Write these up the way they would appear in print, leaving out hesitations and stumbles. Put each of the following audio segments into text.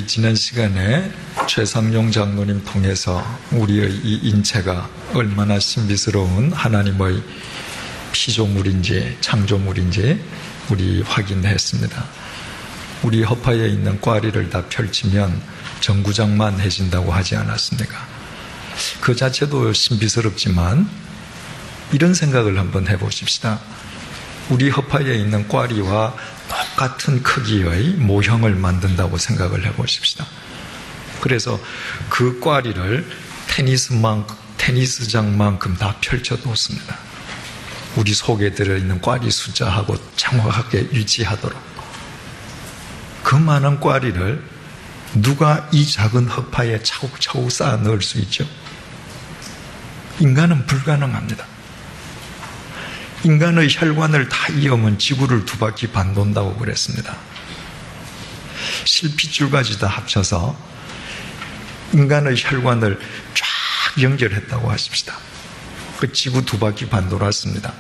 우리 지난 시간에 최상용 장로님 통해서 우리의 이 인체가 얼마나 신비스러운 하나님의 피조물인지 창조물인지 우리 확인했습니다. 우리 허파에 있는 꽈리를 다 펼치면 정구장만 해진다고 하지 않았습니까? 그 자체도 신비스럽지만 이런 생각을 한번 해보십시다. 우리 허파에 있는 꽈리와 똑같은 크기의 모형을 만든다고 생각을 해보십시다. 그래서 그 꽈리를 테니스장만큼 다 펼쳐놓습니다. 우리 속에 들어있는 꽈리 숫자하고 정확하게 유지하도록. 그 많은 꽈리를 누가 이 작은 허파에 차곡차곡 쌓아 넣을 수 있죠? 인간은 불가능합니다. 인간의 혈관을 다 이으면 지구를 2바퀴 반 돈다고 그랬습니다. 실핏줄까지 다 합쳐서 인간의 혈관을 쫙 연결했다고 하십시다. 그 지구 2바퀴 반 돌았습니다.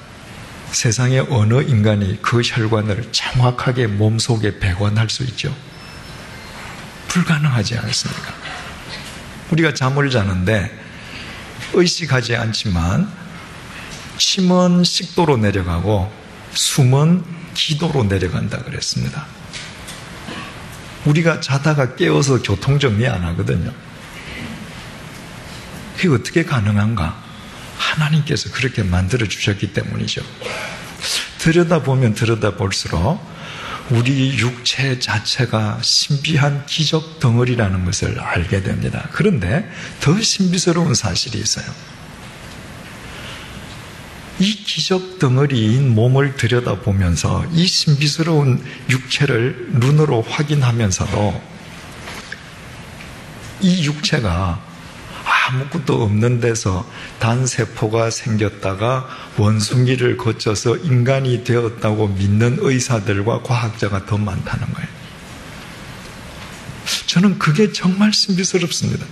세상에 어느 인간이 그 혈관을 정확하게 몸속에 배관할 수 있죠? 불가능하지 않습니까? 우리가 잠을 자는데 의식하지 않지만 침은 식도로 내려가고 숨은 기도로 내려간다 그랬습니다. 우리가 자다가 깨어서 교통정리 안 하거든요. 그게 어떻게 가능한가? 하나님께서 그렇게 만들어 주셨기 때문이죠. 들여다보면 들여다볼수록 우리 육체 자체가 신비한 기적 덩어리라는 것을 알게 됩니다. 그런데 더 신비스러운 사실이 있어요. 이 기적 덩어리인 몸을 들여다보면서 이 신비스러운 육체를 눈으로 확인하면서도 이 육체가 아무것도 없는 데서 단세포가 생겼다가 원숭이를 거쳐서 인간이 되었다고 믿는 의사들과 과학자가 더 많다는 거예요. 저는 그게 정말 신비스럽습니다.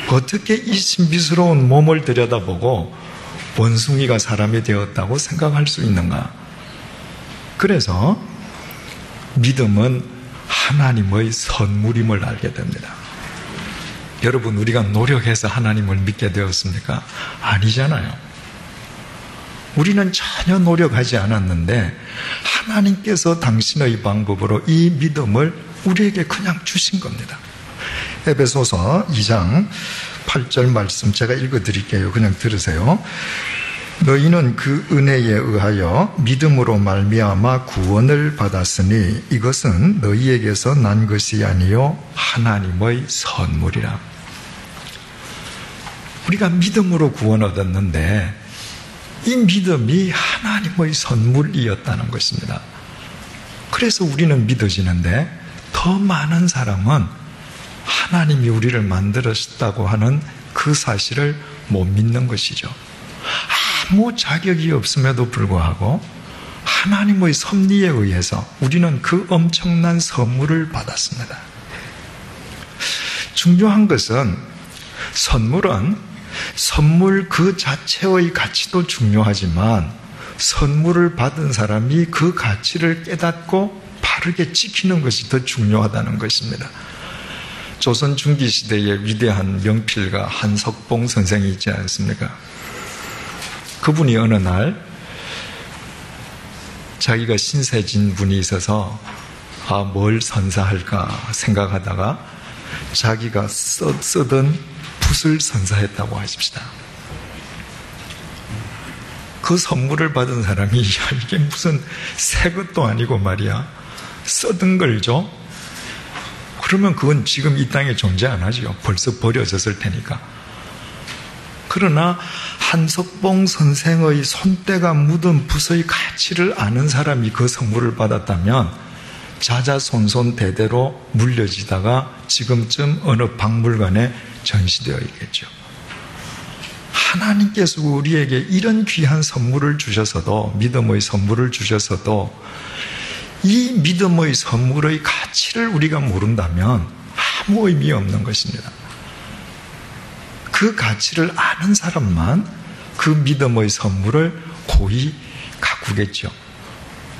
어떻게 이 신비스러운 몸을 들여다보고 원숭이가 사람이 되었다고 생각할 수 있는가? 그래서 믿음은 하나님의 선물임을 알게 됩니다. 여러분, 우리가 노력해서 하나님을 믿게 되었습니까? 아니잖아요. 우리는 전혀 노력하지 않았는데 하나님께서 당신의 방법으로 이 믿음을 우리에게 그냥 주신 겁니다. 에베소서 2장 8절 말씀 제가 읽어드릴게요. 그냥 들으세요. 너희는 그 은혜에 의하여 믿음으로 말미암아 구원을 받았으니 이것은 너희에게서 난 것이 아니요 하나님의 선물이라. 우리가 믿음으로 구원 얻었는데 이 믿음이 하나님의 선물이었다는 것입니다. 그래서 우리는 믿어지는데 더 많은 사람은 하나님이 우리를 만들었다고 하는 그 사실을 못 믿는 것이죠. 아무 자격이 없음에도 불구하고 하나님의 섭리에 의해서 우리는 그 엄청난 선물을 받았습니다. 중요한 것은 선물 그 자체의 가치도 중요하지만 선물을 받은 사람이 그 가치를 깨닫고 바르게 지키는 것이 더 중요하다는 것입니다. 조선 중기시대의 위대한 명필가 한석봉 선생이 있지 않습니까? 그분이 어느 날 자기가 신세진 분이 있어서 뭘 선사할까 생각하다가 자기가 쓰던 붓을 선사했다고 하십시다. 그 선물을 받은 사람이 이게 무슨 새 것도 아니고 말이야 쓰던 걸 줘? 그러면 그건 지금 이 땅에 존재 안 하죠. 벌써 버려졌을 테니까. 그러나 한석봉 선생의 손때가 묻은 붓의 가치를 아는 사람이 그 선물을 받았다면 자자손손 대대로 물려지다가 지금쯤 어느 박물관에 전시되어 있겠죠. 하나님께서 우리에게 이런 귀한 선물을 주셔서도, 믿음의 선물을 주셔서도 이 믿음의 선물의 가치를 우리가 모른다면 아무 의미 없는 것입니다. 그 가치를 아는 사람만 그 믿음의 선물을 고이 가꾸겠죠.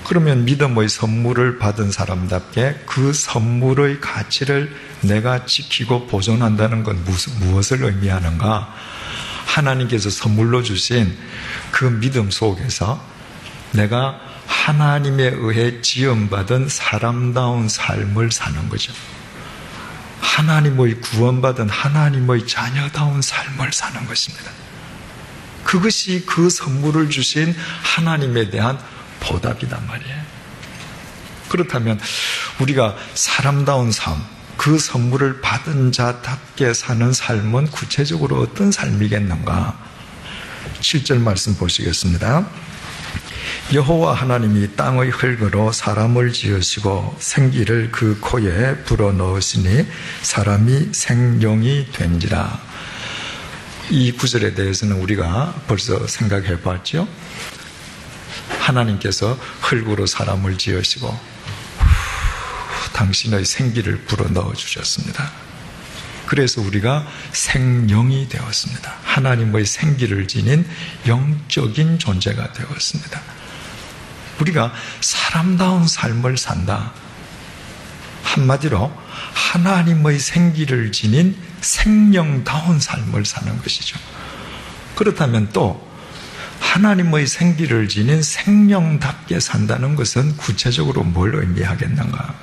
그러면 믿음의 선물을 받은 사람답게 그 선물의 가치를 내가 지키고 보존한다는 건 무엇을 의미하는가? 하나님께서 선물로 주신 그 믿음 속에서 내가 하나님에 의해 지음받은 사람다운 삶을 사는 거죠. 하나님의 구원받은 하나님의 자녀다운 삶을 사는 것입니다. 그것이 그 선물을 주신 하나님에 대한 보답이단 말이에요. 그렇다면 우리가 사람다운 삶, 그 선물을 받은 자답게 사는 삶은 구체적으로 어떤 삶이겠는가? 7절 말씀 보시겠습니다. 여호와 하나님이 땅의 흙으로 사람을 지으시고 생기를 그 코에 불어넣으시니 사람이 생명이 된지라. 이 구절에 대해서는 우리가 벌써 생각해 봤죠. 하나님께서 흙으로 사람을 지으시고 당신의 생기를 불어넣어 주셨습니다. 그래서 우리가 생명이 되었습니다. 하나님의 생기를 지닌 영적인 존재가 되었습니다. 우리가 사람다운 삶을 산다. 한마디로 하나님의 생기를 지닌 생명다운 삶을 사는 것이죠. 그렇다면 또 하나님의 생기를 지닌 생명답게 산다는 것은 구체적으로 뭘 의미하겠는가?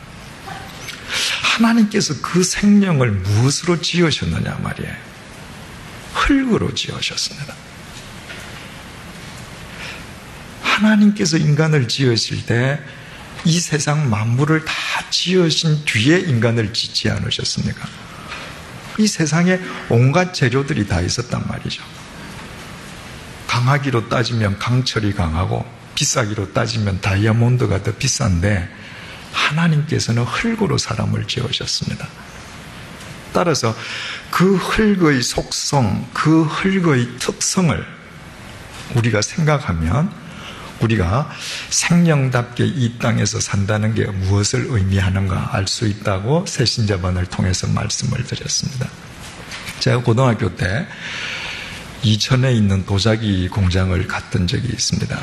하나님께서 그 생명을 무엇으로 지으셨느냐 말이에요. 흙으로 지으셨습니다. 하나님께서 인간을 지으실 때 이 세상 만물을 다 지으신 뒤에 인간을 짓지 않으셨습니까? 이 세상에 온갖 재료들이 다 있었단 말이죠. 강하기로 따지면 강철이 강하고 비싸기로 따지면 다이아몬드가 더 비싼데 하나님께서는 흙으로 사람을 지으셨습니다. 따라서 그 흙의 속성, 그 흙의 특성을 우리가 생각하면 우리가 생명답게 이 땅에서 산다는 게 무엇을 의미하는가 알 수 있다고 새신자반을 통해서 말씀을 드렸습니다. 제가 고등학교 때 이천에 있는 도자기 공장을 갔던 적이 있습니다.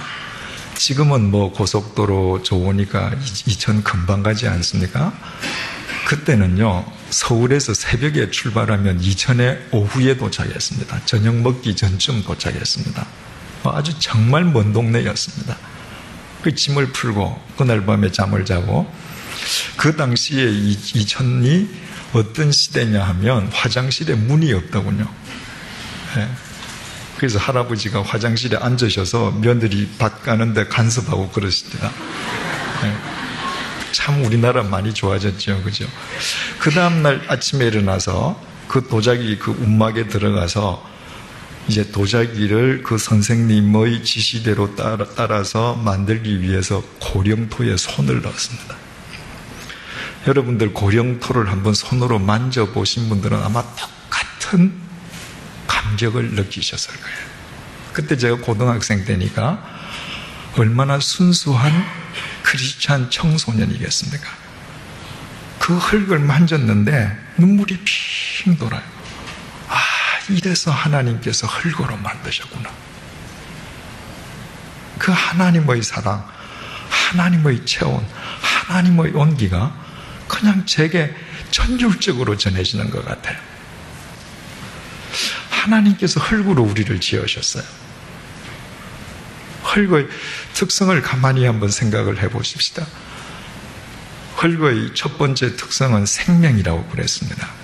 지금은 뭐 고속도로 좋으니까 이천 금방 가지 않습니까? 그때는요, 서울에서 새벽에 출발하면 이천에 오후에 도착했습니다. 저녁 먹기 전쯤 도착했습니다. 아주 정말 먼 동네였습니다. 그 짐을 풀고 그날 밤에 잠을 자고, 그 당시에 이천이 어떤 시대냐 하면 화장실에 문이 없더군요. 네. 그래서 할아버지가 화장실에 앉으셔서 며느리 밭 가는데 간섭하고 그러시더라. 네. 참 우리나라 많이 좋아졌죠, 그죠? 그 다음날 아침에 일어나서 그 도자기 그 움막에 들어가서 이제 도자기를 그 선생님의 지시대로 따라서 만들기 위해서 고령토에 손을 넣었습니다. 여러분들 고령토를 한번 손으로 만져보신 분들은 아마 똑같은 감격을 느끼셨을 거예요. 그때 제가 고등학생 때니까 얼마나 순수한 크리스찬 청소년이겠습니까? 그 흙을 만졌는데 눈물이 핑 돌아요. 이래서 하나님께서 흙으로 만드셨구나. 그 하나님의 사랑, 하나님의 체온, 하나님의 온기가 그냥 제게 전율적으로 전해지는 것 같아요. 하나님께서 흙으로 우리를 지으셨어요. 흙의 특성을 가만히 한번 생각을 해보십시다. 흙의 첫 번째 특성은 생명이라고 그랬습니다.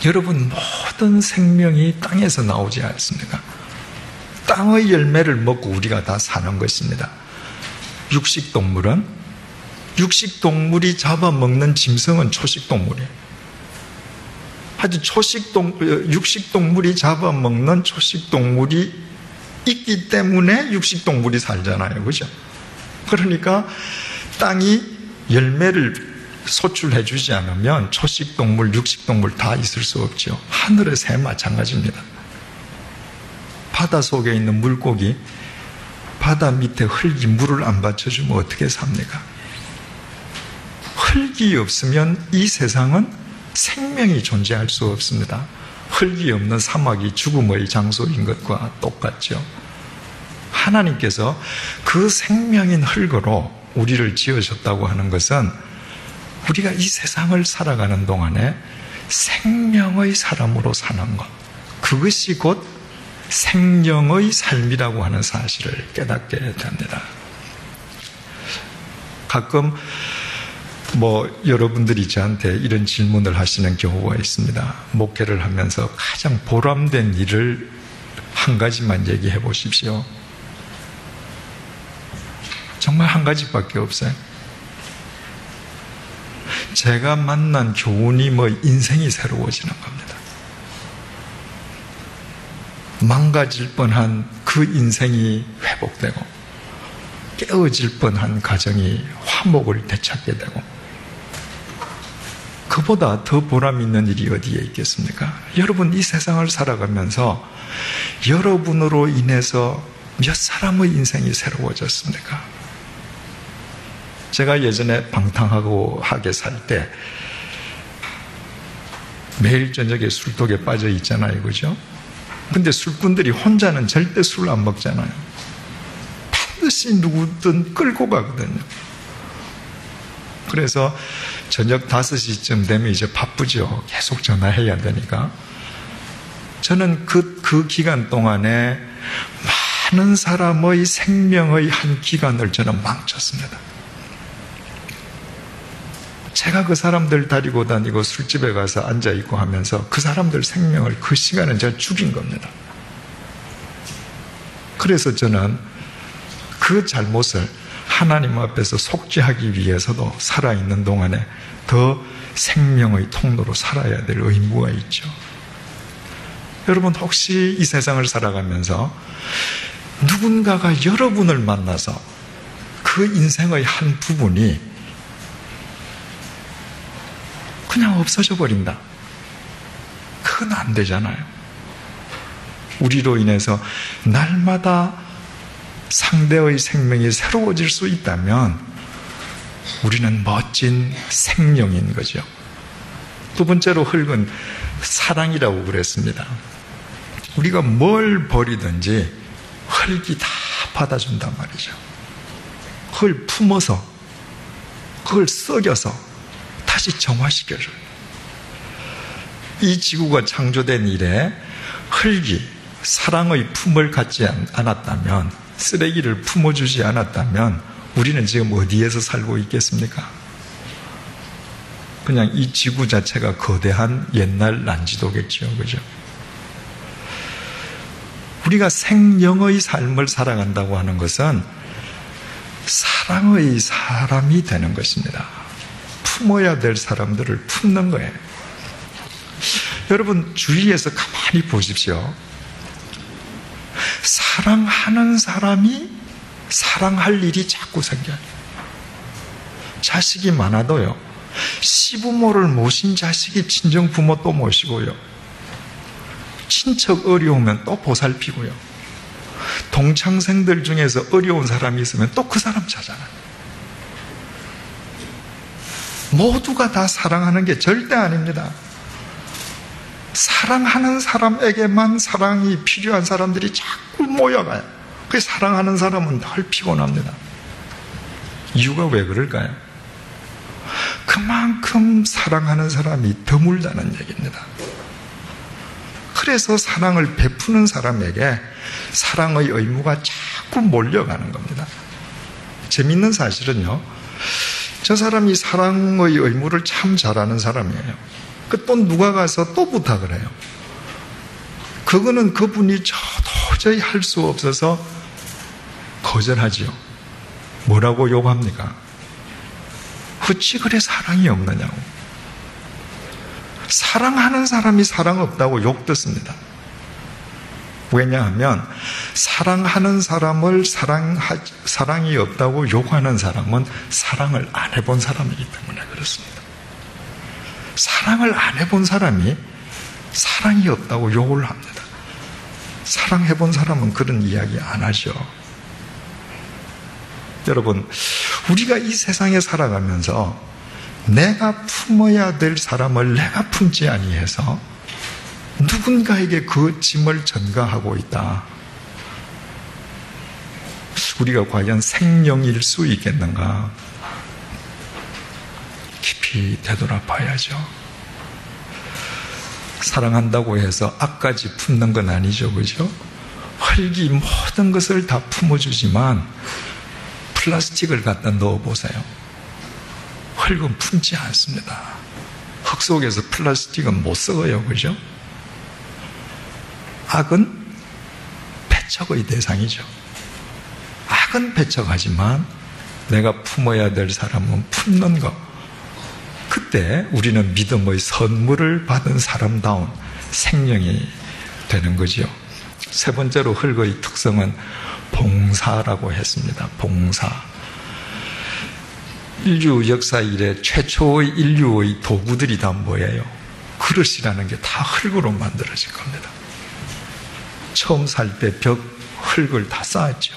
여러분, 모든 생명이 땅에서 나오지 않습니까? 땅의 열매를 먹고 우리가 다 사는 것입니다. 육식동물이 잡아먹는 짐승은 초식동물이에요. 아주 육식동물이 잡아먹는 초식동물이 있기 때문에 육식동물이 살잖아요. 그죠? 그러니까 땅이 열매를 소출해 주지 않으면 초식동물, 육식동물 다 있을 수 없죠. 하늘의 새 마찬가지입니다. 바다 속에 있는 물고기, 바다 밑에 흙이 물을 안 받쳐주면 어떻게 삽니까? 흙이 없으면 이 세상은 생명이 존재할 수 없습니다. 흙이 없는 사막이 죽음의 장소인 것과 똑같죠. 하나님께서 그 생명인 흙으로 우리를 지으셨다고 하는 것은 우리가 이 세상을 살아가는 동안에 생명의 사람으로 사는 것, 그것이 곧 생명의 삶이라고 하는 사실을 깨닫게 됩니다. 가끔 여러분들이 저한테 이런 질문을 하시는 경우가 있습니다. 목회를 하면서 가장 보람된 일을 한 가지만 얘기해 보십시오. 정말 한 가지밖에 없어요. 제가 만난 교훈이 인생이 새로워지는 겁니다. 망가질 뻔한 그 인생이 회복되고 깨어질 뻔한 가정이 화목을 되찾게 되고, 그보다 더 보람 있는 일이 어디에 있겠습니까? 여러분, 이 세상을 살아가면서 여러분으로 인해서 몇 사람의 인생이 새로워졌습니까? 제가 예전에 방탕하고 하게 살 때 매일 저녁에 술독에 빠져 있잖아요, 그죠? 근데 술꾼들이 혼자는 절대 술 안 먹잖아요. 반드시 누구든 끌고 가거든요. 그래서 저녁 5시쯤 되면 이제 바쁘죠. 계속 전화해야 되니까. 저는 그 기간 동안에 많은 사람의 생명의 한 기간을 저는 망쳤습니다. 제가 그 사람들 데리고 다니고 술집에 가서 앉아있고 하면서 그 사람들 생명을 그 시간은 제가 죽인 겁니다. 그래서 저는 그 잘못을 하나님 앞에서 속죄하기 위해서도 살아있는 동안에 더 생명의 통로로 살아야 될 의무가 있죠. 여러분, 혹시 이 세상을 살아가면서 누군가가 여러분을 만나서 그 인생의 한 부분이 그냥 없어져 버린다. 그건 안 되잖아요. 우리로 인해서 날마다 상대의 생명이 새로워질 수 있다면 우리는 멋진 생명인 거죠. 두 번째로 흙은 사랑이라고 그랬습니다. 우리가 뭘 버리든지 흙이 다 받아준단 말이죠. 그걸 품어서, 그걸 썩여서 다시 정화시켜줘요. 이 지구가 창조된 이래 흙이 사랑의 품을 갖지 않았다면, 쓰레기를 품어주지 않았다면 우리는 지금 어디에서 살고 있겠습니까? 그냥 이 지구 자체가 거대한 옛날 난지도겠죠, 그죠? 우리가 생명의 삶을 살아간다고 하는 것은 사랑의 사람이 되는 것입니다. 품어야 될 사람들을 품는 거예요. 여러분, 주위에서 가만히 보십시오. 사랑하는 사람이 사랑할 일이 자꾸 생겨요. 자식이 많아도요, 시부모를 모신 자식이 친정부모 또 모시고요, 친척 어려우면 또 보살피고요, 동창생들 중에서 어려운 사람이 있으면 또 그 사람 찾아가요. 모두가 다 사랑하는 게 절대 아닙니다. 사랑하는 사람에게만 사랑이 필요한 사람들이 자꾸 모여가요. 그 사랑하는 사람은 늘 피곤합니다. 이유가 왜 그럴까요? 그만큼 사랑하는 사람이 드물다는 얘기입니다. 그래서 사랑을 베푸는 사람에게 사랑의 의무가 자꾸 몰려가는 겁니다. 재밌는 사실은요, 저 사람이 사랑의 의무를 참 잘하는 사람이에요. 또 누가 가서 또 부탁을 해요. 그거는 그분이 도저히 할 수 없어서 거절하지요. 뭐라고 욕합니까? 어찌 그래 사랑이 없느냐고. 사랑하는 사람이 사랑 없다고 욕 듣습니다. 왜냐하면 사랑하는 사람을 사랑이 없다고 욕하는 사람은 사랑을 안 해본 사람이기 때문에 그렇습니다. 사랑을 안 해본 사람이 사랑이 없다고 욕을 합니다. 사랑해본 사람은 그런 이야기 안 하죠. 여러분, 우리가 이 세상에 살아가면서 내가 품어야 될 사람을 내가 품지 아니해서 누군가에게 그 짐을 전가하고 있다. 우리가 과연 생명일 수 있겠는가? 깊이 되돌아봐야죠. 사랑한다고 해서 악까지 품는 건 아니죠, 그죠? 흙이 모든 것을 다 품어주지만 플라스틱을 갖다 넣어보세요. 흙은 품지 않습니다. 흙 속에서 플라스틱은 못 썩어요, 그죠? 악은 배척의 대상이죠. 악은 배척하지만 내가 품어야 될 사람은 품는 것. 그때 우리는 믿음의 선물을 받은 사람다운 생명이 되는 거죠. 세 번째로 흙의 특성은 봉사라고 했습니다. 봉사. 인류 역사 이래 최초의 인류의 도구들이 다 뭐예요? 그릇이라는 게 다 흙으로 만들어질 겁니다. 처음 살 때 벽, 흙을 다 쌓았죠.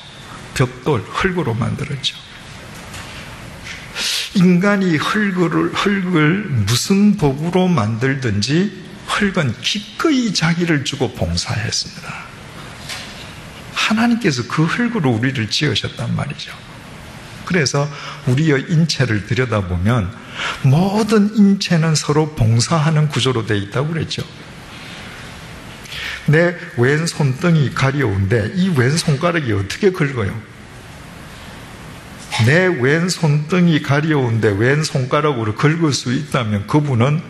벽돌, 흙으로 만들었죠. 인간이 흙을 무슨 도구로 만들든지 흙은 기꺼이 자기를 주고 봉사했습니다. 하나님께서 그 흙으로 우리를 지으셨단 말이죠. 그래서 우리의 인체를 들여다보면 모든 인체는 서로 봉사하는 구조로 되어 있다고 그랬죠. 내 왼손등이 가려운데 이 왼손가락이 어떻게 긁어요? 내 왼손등이 가려운데 왼손가락으로 긁을 수 있다면 그분은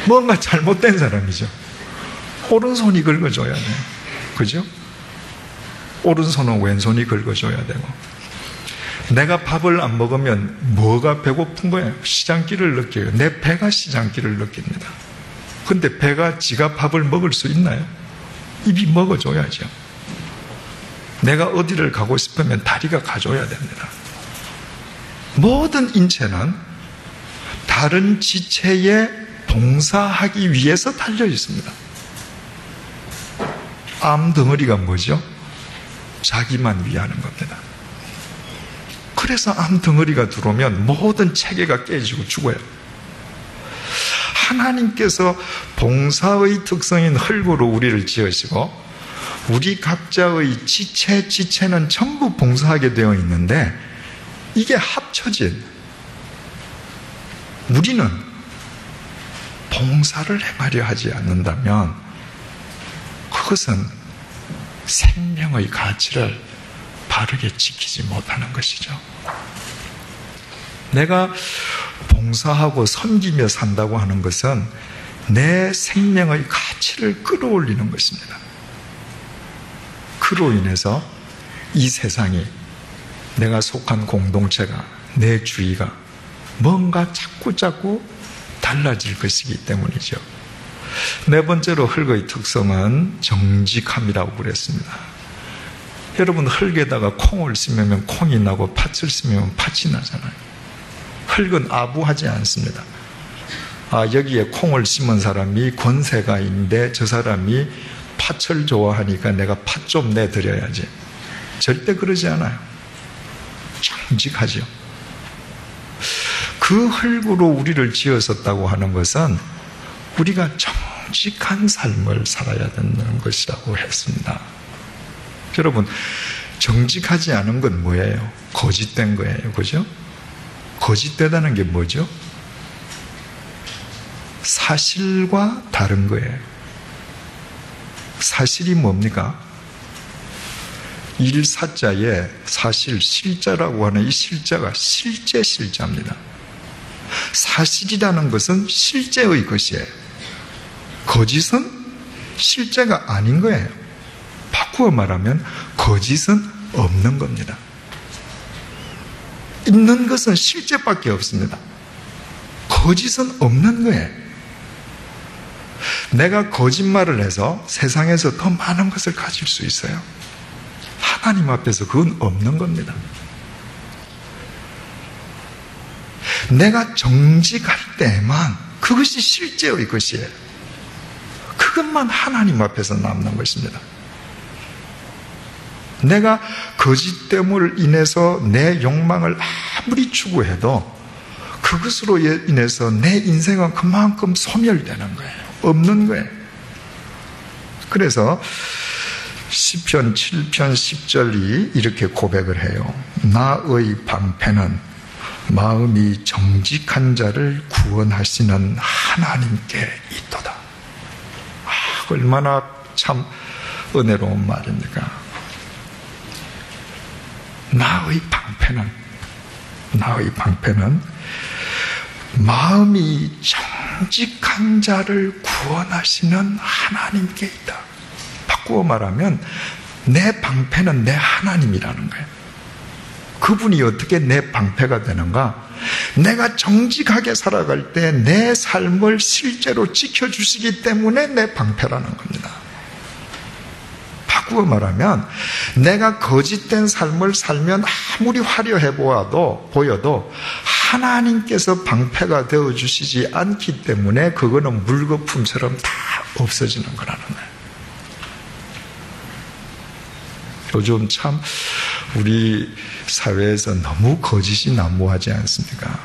뭔가 잘못된 사람이죠. 오른손이 긁어줘야 돼요. 그죠? 오른손은 왼손이 긁어줘야 되고, 내가 밥을 안 먹으면 뭐가 배고픈 거예요? 시장기를 느껴요. 내 배가 시장기를 느낍니다. 근데 배가 지가 밥을 먹을 수 있나요? 입이 먹어줘야죠. 내가 어디를 가고 싶으면 다리가 가줘야 됩니다. 모든 인체는 다른 지체에 봉사하기 위해서 달려 있습니다. 암덩어리가 뭐죠? 자기만 위하는 겁니다. 그래서 암덩어리가 들어오면 모든 체계가 깨지고 죽어요. 하나님께서 봉사의 특성인 흙으로 우리를 지으시고 우리 각자의 지체는 전부 봉사하게 되어 있는데, 이게 합쳐진 우리는 봉사를 행하려 하지 않는다면 그것은 생명의 가치를 바르게 지키지 못하는 것이죠. 내가 봉사하고 섬기며 산다고 하는 것은 내 생명의 가치를 끌어올리는 것입니다. 그로 인해서 이 세상이, 내가 속한 공동체가, 내 주위가 뭔가 자꾸 달라질 것이기 때문이죠. 네 번째로 흙의 특성은 정직함이라고 그랬습니다. 여러분, 흙에다가 콩을 심으면 콩이 나고 팥을 심으면 팥이 나잖아요. 흙은 아부하지 않습니다. 여기에 콩을 심은 사람이 권세가 있는데 저 사람이 팥을 좋아하니까 내가 팥 좀 내드려야지. 절대 그러지 않아요. 정직하죠. 그 흙으로 우리를 지었었다고 하는 것은 우리가 정직한 삶을 살아야 된다는 것이라고 했습니다. 여러분, 정직하지 않은 건 뭐예요? 거짓된 거예요. 그죠? 거짓되다는 게 뭐죠? 사실과 다른 거예요. 사실이 뭡니까? 일사자에 사실, 실자라고 하는 이 실자가 실제 실자입니다. 사실이라는 것은 실제의 것이에요. 거짓은 실제가 아닌 거예요. 바꾸어 말하면 거짓은 없는 겁니다. 있는 것은 실제밖에 없습니다. 거짓은 없는 거예요. 내가 거짓말을 해서 세상에서 더 많은 것을 가질 수 있어요. 하나님 앞에서 그건 없는 겁니다. 내가 정직할 때만 그것이 실제의 것이에요. 그것만 하나님 앞에서 남는 것입니다. 내가 거짓됨을 인해서 내 욕망을 아무리 추구해도 그것으로 인해서 내 인생은 그만큼 소멸되는 거예요. 없는 거예요. 그래서 시편 7편 10절이 이렇게 고백을 해요. 나의 방패는 마음이 정직한 자를 구원하시는 하나님께 있도다. 얼마나 참 은혜로운 말입니까? 나의 방패는 마음이 정직한 자를 구원하시는 하나님께 있다. 바꾸어 말하면 내 방패는 내 하나님이라는 거예요. 그분이 어떻게 내 방패가 되는가? 내가 정직하게 살아갈 때 내 삶을 실제로 지켜주시기 때문에 내 방패라는 겁니다. 바꾸어 말하면 내가 거짓된 삶을 살면 아무리 화려해 보여도 하나님께서 방패가 되어주시지 않기 때문에 그거는 물거품처럼 다 없어지는 거라는 거예요. 요즘 참 우리 사회에서 너무 거짓이 난무하지 않습니까?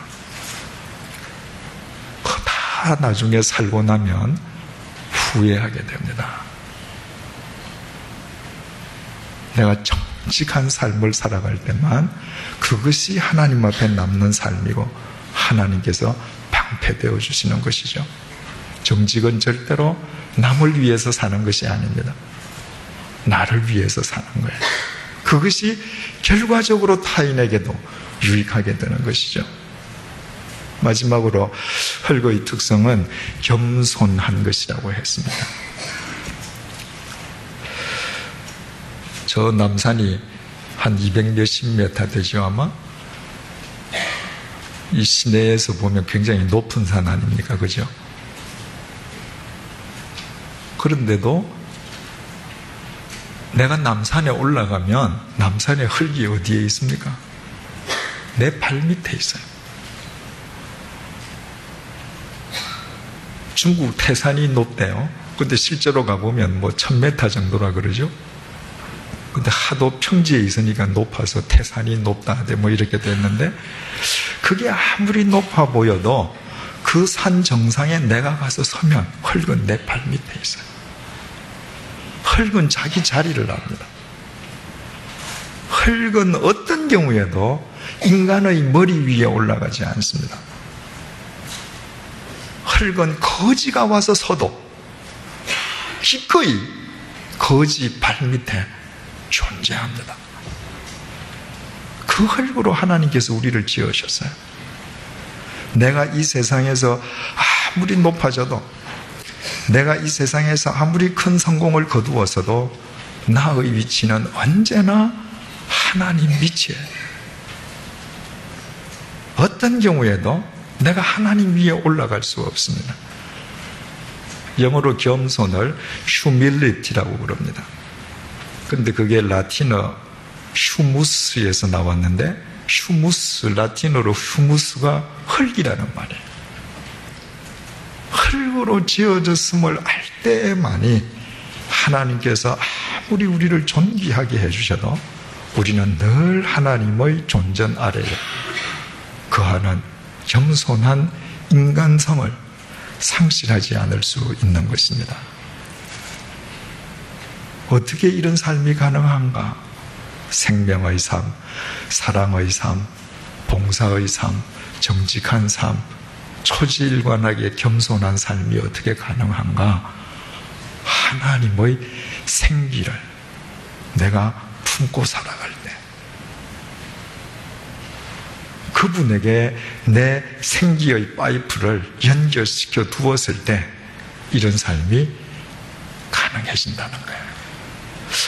다 나중에 살고 나면 후회하게 됩니다. 내가 정직한 삶을 살아갈 때만 그것이 하나님 앞에 남는 삶이고 하나님께서 방패되어 주시는 것이죠. 정직은 절대로 남을 위해서 사는 것이 아닙니다. 나를 위해서 사는 거예요. 그것이 결과적으로 타인에게도 유익하게 되는 것이죠. 마지막으로 헐거의 특성은 겸손한 것이라고 했습니다. 저 남산이 한 200몇십 미터 되죠 아마? 이 시내에서 보면 굉장히 높은 산 아닙니까? 그죠? 그런데도 내가 남산에 올라가면 남산의 흙이 어디에 있습니까? 내 발 밑에 있어요. 중국 태산이 높대요. 근데 실제로 가보면 뭐 1000m 정도라 그러죠. 근데 하도 평지에 있으니까 높아서 태산이 높다 뭐 이렇게 됐는데 그게 아무리 높아 보여도 그 산 정상에 내가 가서 서면 흙은 내 발 밑에 있어요. 흙은 자기 자리를 압니다. 흙은 어떤 경우에도 인간의 머리 위에 올라가지 않습니다. 흙은 거지가 와서 서도 기꺼이 거지 발 밑에 존재합니다. 그 흙으로 하나님께서 우리를 지으셨어요. 내가 이 세상에서 아무리 높아져도 내가 이 세상에서 아무리 큰 성공을 거두었어도 나의 위치는 언제나 하나님 밑이에요. 어떤 경우에도 내가 하나님 위에 올라갈 수 없습니다. 영어로 겸손을 humility라고 부릅니다. 그런데 그게 라틴어 휴무스에서 나왔는데 휴무스, 라틴어로 휴무스가 흙이라는 말이에요. 흙으로 지어졌음을 알 때만이 하나님께서 아무리 우리를 존귀하게 해주셔도 우리는 늘 하나님의 존전 아래에 거하는 겸손한 인간성을 상실하지 않을 수 있는 것입니다. 어떻게 이런 삶이 가능한가? 생명의 삶, 사랑의 삶, 봉사의 삶, 정직한 삶, 초지일관하게 겸손한 삶이 어떻게 가능한가? 하나님의 생기를 내가 품고 살아갈 때 그분에게 내 생기의 파이프를 연결시켜 두었을 때 이런 삶이 가능해진다는 거예요.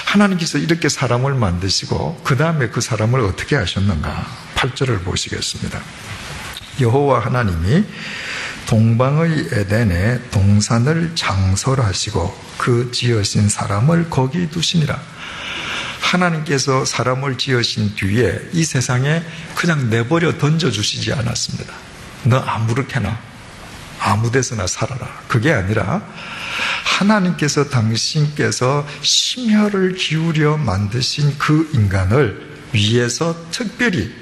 하나님께서 이렇게 사람을 만드시고 그 다음에 그 사람을 어떻게 하셨는가? 8절을 보시겠습니다. 여호와 하나님이 동방의 에덴에 동산을 장설하시고 그 지으신 사람을 거기 두시니라. 하나님께서 사람을 지으신 뒤에 이 세상에 그냥 내버려 던져주시지 않았습니다. 너 아무렇게나 아무 데서나 살아라. 그게 아니라 하나님께서 당신께서 심혈을 기울여 만드신 그 인간을 위해서 특별히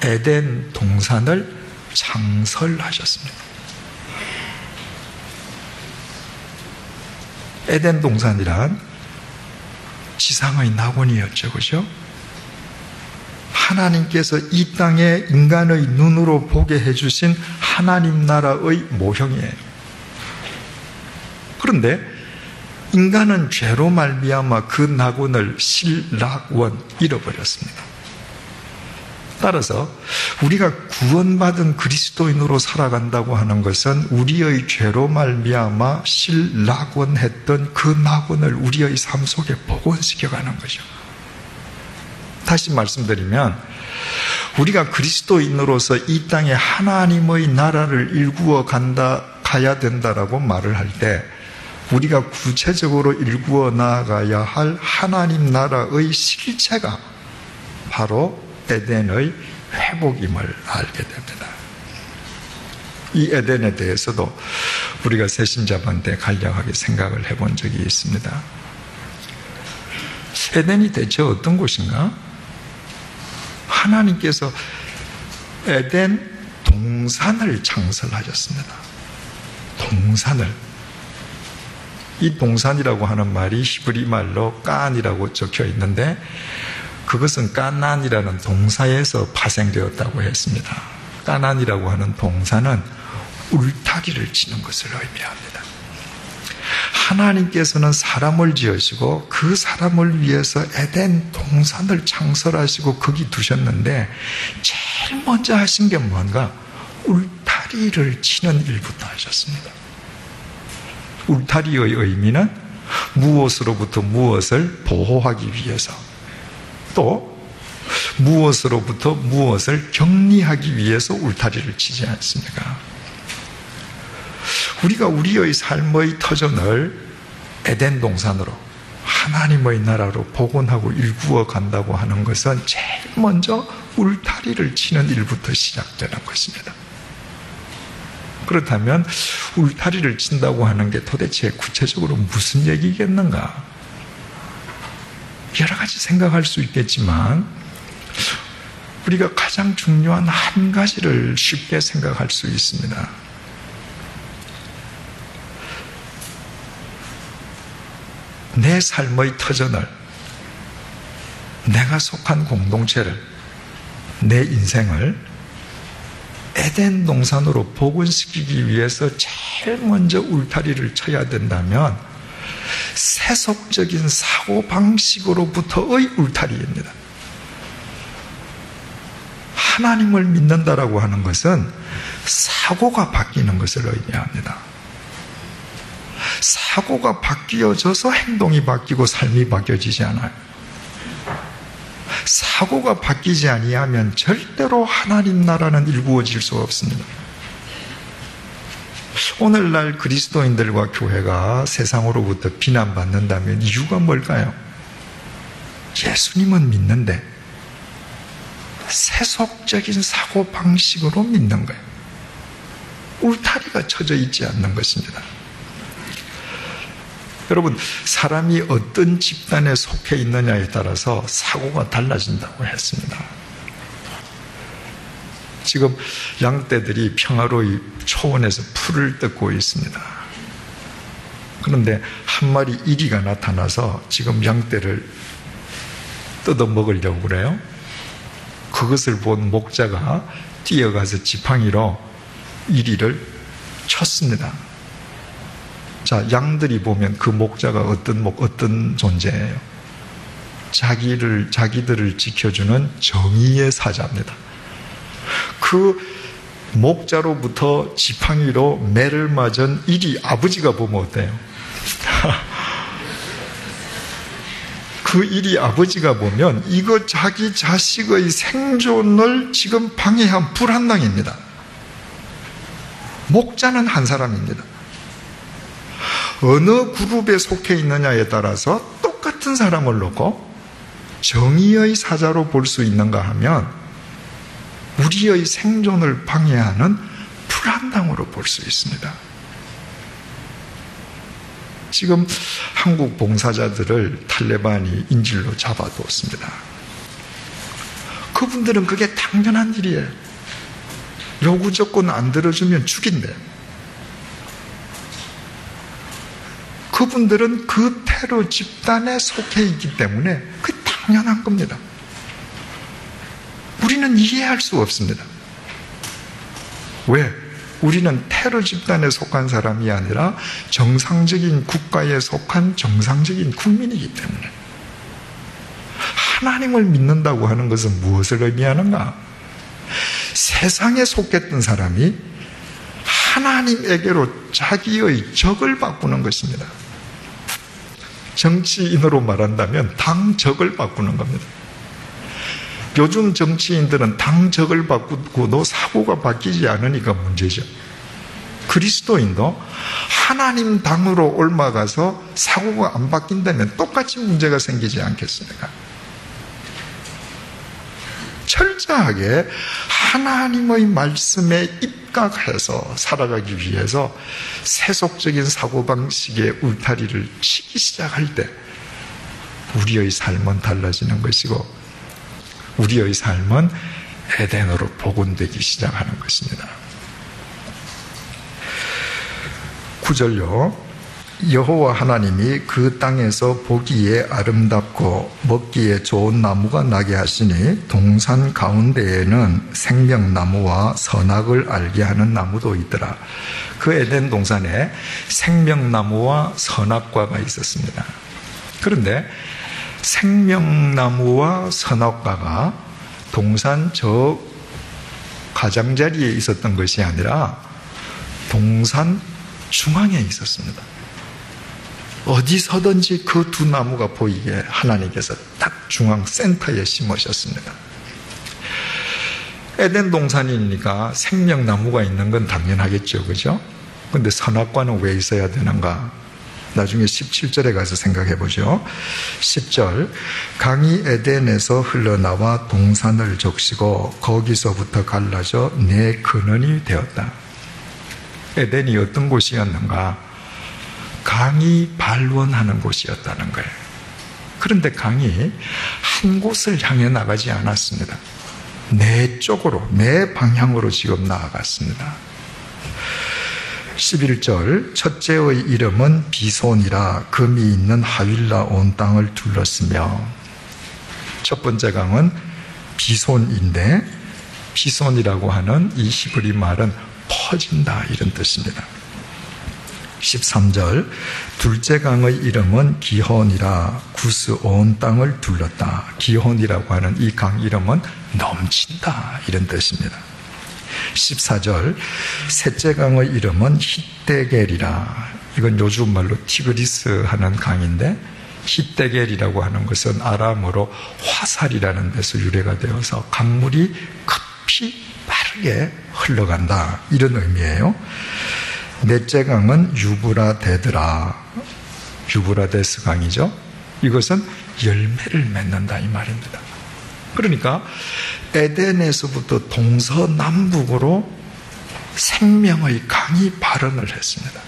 에덴 동산을 창설하셨습니다. 에덴 동산이란 지상의 낙원이었죠. 그죠? 하나님께서 이 땅에 인간의 눈으로 보게 해주신 하나님 나라의 모형이에요. 그런데 인간은 죄로 말미암아 그 낙원을 실낙원 잃어버렸습니다. 따라서 우리가 구원받은 그리스도인으로 살아간다고 하는 것은 우리의 죄로 말미암아 실낙원했던 그 낙원을 우리의 삶 속에 복원시켜가는 거죠. 다시 말씀드리면 우리가 그리스도인으로서 이 땅에 하나님의 나라를 일구어 가야 된다라고 말을 할 때 우리가 구체적으로 일구어 나아가야 할 하나님 나라의 실체가 바로 에덴의 회복임을 알게 됩니다. 이 에덴에 대해서도 우리가 새신자분한테 간략하게 생각을 해본 적이 있습니다. 에덴이 대체 어떤 곳인가? 하나님께서 에덴 동산을 창설하셨습니다. 동산을. 이 동산이라고 하는 말이 히브리 말로 깐이라고 적혀 있는데 그것은 까난이라는 동사에서 파생되었다고 했습니다. 까난이라고 하는 동사는 울타리를 치는 것을 의미합니다. 하나님께서는 사람을 지으시고 그 사람을 위해서 에덴 동산을 창설하시고 거기 두셨는데 제일 먼저 하신 게 뭔가? 울타리를 치는 일부터 하셨습니다. 울타리의 의미는 무엇으로부터 무엇을 보호하기 위해서 또 무엇으로부터 무엇을 격리하기 위해서 울타리를 치지 않습니까? 우리가 우리의 삶의 터전을 에덴 동산으로 하나님의 나라로 복원하고 일구어 간다고 하는 것은 제일 먼저 울타리를 치는 일부터 시작되는 것입니다. 그렇다면 울타리를 친다고 하는 게 도대체 구체적으로 무슨 얘기겠는가? 여러 가지 생각할 수 있겠지만 우리가 가장 중요한 한 가지를 쉽게 생각할 수 있습니다. 내 삶의 터전을, 내가 속한 공동체를, 내 인생을 에덴 동산으로 복원시키기 위해서 제일 먼저 울타리를 쳐야 된다면 세속적인 사고방식으로부터의 울타리입니다. 하나님을 믿는다라고 하는 것은 사고가 바뀌는 것을 의미합니다. 사고가 바뀌어져서 행동이 바뀌고 삶이 바뀌어지지 않아요. 사고가 바뀌지 아니하면 절대로 하나님 나라는 일구어질 수 없습니다. 오늘날 그리스도인들과 교회가 세상으로부터 비난받는다면 이유가 뭘까요? 예수님은 믿는데 세속적인 사고방식으로 믿는 거예요. 울타리가 쳐져 있지 않는 것입니다. 여러분, 사람이 어떤 집단에 속해 있느냐에 따라서 사고가 달라진다고 했습니다. 지금 양떼들이 평화로이 초원에서 풀을 뜯고 있습니다. 그런데 한 마리 이리가 나타나서 지금 양떼를 뜯어 먹으려고 그래요. 그것을 본 목자가 뛰어가서 지팡이로 이리를 쳤습니다. 자, 양들이 보면 그 목자가 어떤 존재예요? 자기들을 지켜주는 정의의 사자입니다. 그 목자로부터 지팡이로 매를 맞은 이리 아버지가 보면 어때요? 그 이리 아버지가 보면 이거 자기 자식의 생존을 지금 방해한 불한당입니다. 목자는 한 사람입니다. 어느 그룹에 속해 있느냐에 따라서 똑같은 사람을 놓고 정의의 사자로 볼 수 있는가 하면 우리의 생존을 방해하는 불한당으로 볼 수 있습니다. 지금 한국 봉사자들을 탈레반이 인질로 잡아두었습니다. 그분들은 그게 당연한 일이에요. 요구 조건 안 들어주면 죽인대요. 그분들은 그 테러 집단에 속해 있기 때문에 그게 당연한 겁니다. 우리는 이해할 수 없습니다. 왜? 우리는 테러 집단에 속한 사람이 아니라 정상적인 국가에 속한 정상적인 국민이기 때문에. 하나님을 믿는다고 하는 것은 무엇을 의미하는가? 세상에 속했던 사람이 하나님에게로 자기의 적을 바꾸는 것입니다. 정치인으로 말한다면 당적을 바꾸는 겁니다. 요즘 정치인들은 당적을 바꾸고도 사고가 바뀌지 않으니까 문제죠. 그리스도인도 하나님 당으로 옮아가서 사고가 안 바뀐다면 똑같이 문제가 생기지 않겠습니까? 철저하게 하나님의 말씀에 입각해서 살아가기 위해서 세속적인 사고방식의 울타리를 치기 시작할 때 우리의 삶은 달라지는 것이고 우리의 삶은 에덴으로 복원되기 시작하는 것입니다. 9절요. 여호와 하나님이 그 땅에서 보기에 아름답고 먹기에 좋은 나무가 나게 하시니 동산 가운데에는 생명나무와 선악을 알게 하는 나무도 있더라. 그 에덴 동산에 생명나무와 선악과가 있었습니다. 그런데 생명나무와 선악과가 동산 저 가장자리에 있었던 것이 아니라 동산 중앙에 있었습니다. 어디서든지 그 두 나무가 보이게 하나님께서 딱 중앙 센터에 심으셨습니다. 에덴 동산이니까 생명나무가 있는 건 당연하겠죠, 그죠? 근데 선악과는 왜 있어야 되는가? 나중에 17절에 가서 생각해 보죠. 10절, 강이 에덴에서 흘러나와 동산을 적시고 거기서부터 갈라져 네 근원이 되었다. 에덴이 어떤 곳이었는가? 강이 발원하는 곳이었다는 거예요. 그런데 강이 한 곳을 향해 나가지 않았습니다. 네 쪽으로, 네 방향으로 지금 나아갔습니다. 11절, 첫째의 이름은 비손이라 금이 있는 하윌라 온 땅을 둘렀으며, 첫 번째 강은 비손인데 비손이라고 하는 이 히브리 말은 퍼진다 이런 뜻입니다. 13절, 둘째 강의 이름은 기혼이라 구스 온 땅을 둘렀다. 기혼이라고 하는 이 강 이름은 넘친다 이런 뜻입니다. 14절, 셋째 강의 이름은 히데겔이라. 이건 요즘 말로 티그리스 하는 강인데 히데겔이라고 하는 것은 아람어로 화살이라는 데서 유래가 되어서 강물이 급히 빠르게 흘러간다 이런 의미예요. 넷째 강은 유브라데드라. 유브라데스 강이죠. 이것은 열매를 맺는다 이 말입니다. 그러니까 에덴에서부터 동서남북으로 생명의 강이 발원을 했습니다.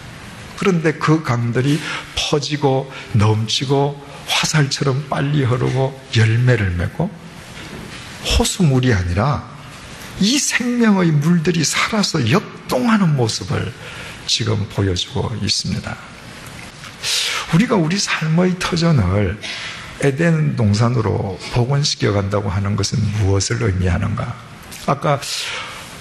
그런데 그 강들이 퍼지고 넘치고 화살처럼 빨리 흐르고 열매를 맺고 호수물이 아니라 이 생명의 물들이 살아서 역동하는 모습을 지금 보여주고 있습니다. 우리가 우리 삶의 터전을 에덴 동산으로 복원시켜 간다고 하는 것은 무엇을 의미하는가? 아까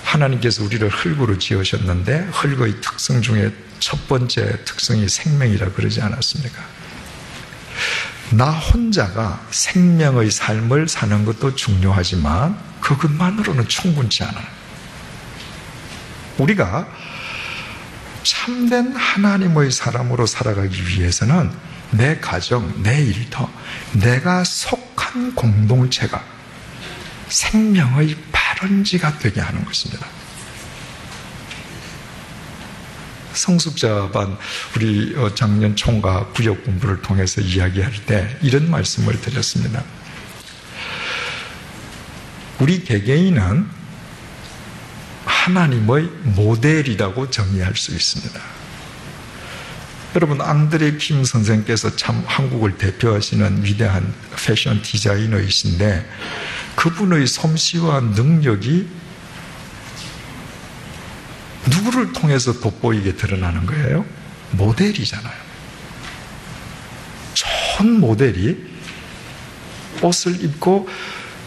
하나님께서 우리를 흙으로 지으셨는데 흙의 특성 중에 첫 번째 특성이 생명이라 그러지 않았습니까? 나 혼자가 생명의 삶을 사는 것도 중요하지만 그것만으로는 충분치 않아요. 우리가 참된 하나님의 사람으로 살아가기 위해서는 내 가정, 내 일터, 내가 속한 공동체가 생명의 발원지가 되게 하는 것입니다. 성숙자반 우리 작년 총각 구역 공부를 통해서 이야기할 때 이런 말씀을 드렸습니다. 우리 개개인은 하나님의 모델이라고 정의할 수 있습니다. 여러분, 앙드레 킴 선생께서 참 한국을 대표하시는 위대한 패션 디자이너이신데 그분의 솜씨와 능력이 누구를 통해서 돋보이게 드러나는 거예요? 모델이잖아요. 좋은 모델이 옷을 입고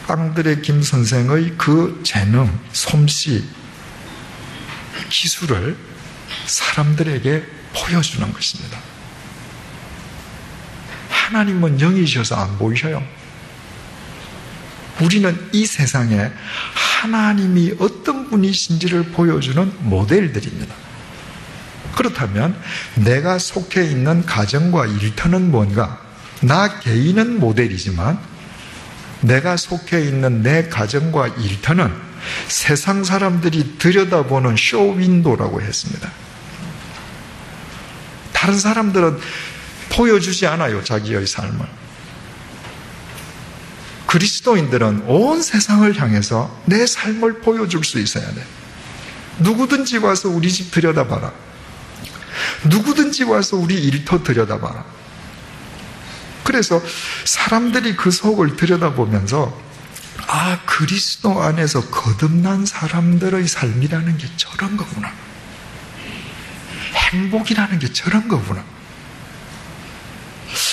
앙드레 김 선생의 그 재능, 솜씨, 기술을 사람들에게 보여주는 것입니다. 하나님은 영이셔서 안 보이셔요. 우리는 이 세상에 하나님이 어떤 분이신지를 보여주는 모델들입니다. 그렇다면 내가 속해 있는 가정과 일터는 뭔가? 나 개인은 모델이지만 내가 속해 있는 내 가정과 일터는 세상 사람들이 들여다보는 쇼윈도라고 했습니다. 다른 사람들은 보여주지 않아요, 자기의 삶을. 그리스도인들은 온 세상을 향해서 내 삶을 보여줄 수 있어야 돼. 누구든지 와서 우리 집 들여다봐라. 누구든지 와서 우리 일터 들여다봐라. 그래서 사람들이 그 속을 들여다보면서 아, 그리스도 안에서 거듭난 사람들의 삶이라는 게 저런 거구나. 행복이라는 게 저런 거구나.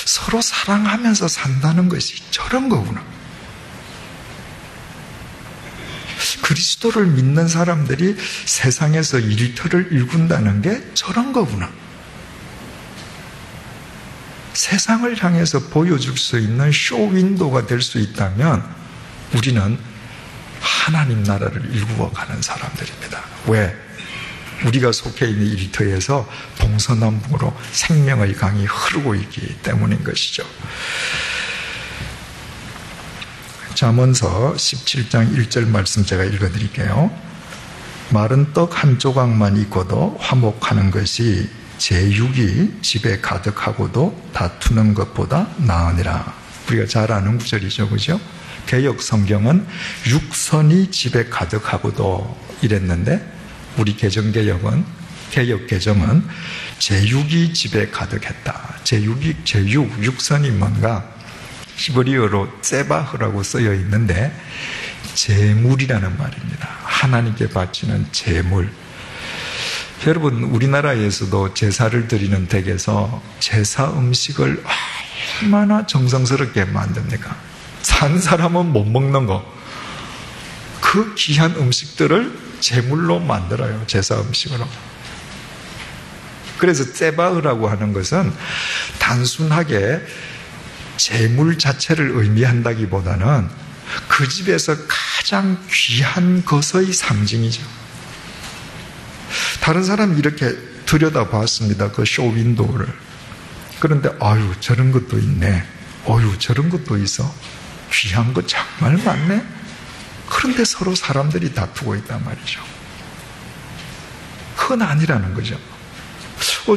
서로 사랑하면서 산다는 것이 저런 거구나. 그리스도를 믿는 사람들이 세상에서 일터를 일군다는 게 저런 거구나. 세상을 향해서 보여줄 수 있는 쇼윈도가 될 수 있다면 우리는 하나님 나라를 일구어 가는 사람들입니다. 왜? 우리가 속해 있는 일터에서 동서남북으로 생명의 강이 흐르고 있기 때문인 것이죠. 잠언서 17장 1절 말씀 제가 읽어드릴게요. 마른 떡 한 조각만 있고도 화목하는 것이 제6이 집에 가득하고도 다투는 것보다 나으니라. 우리가 잘 아는 구절이죠, 그죠? 개역 성경은 육선이 집에 가득하고도 이랬는데 우리 개역 개정은 제6이 집에 가득했다. 제6, 육선이 뭔가 히브리어로 ጼ바흐라고 쓰여 있는데 제물이라는 말입니다. 하나님께 바치는 제물. 여러분, 우리나라에서도 제사를 드리는 댁에서 제사 음식을 얼마나 정성스럽게 만듭니까? 산 사람은 못 먹는 거. 그 귀한 음식들을 제물로 만들어요. 제사 음식으로. 그래서 ጼ바흐라고 하는 것은 단순하게 제물 자체를 의미한다기보다는 그 집에서 가장 귀한 것의 상징이죠. 다른 사람이 이렇게 들여다봤습니다. 그 쇼윈도우를. 그런데 아유, 저런 것도 있네. 아유, 저런 것도 있어. 귀한 거 정말 많네. 그런데 서로 사람들이 다투고 있단 말이죠. 그건 아니라는 거죠.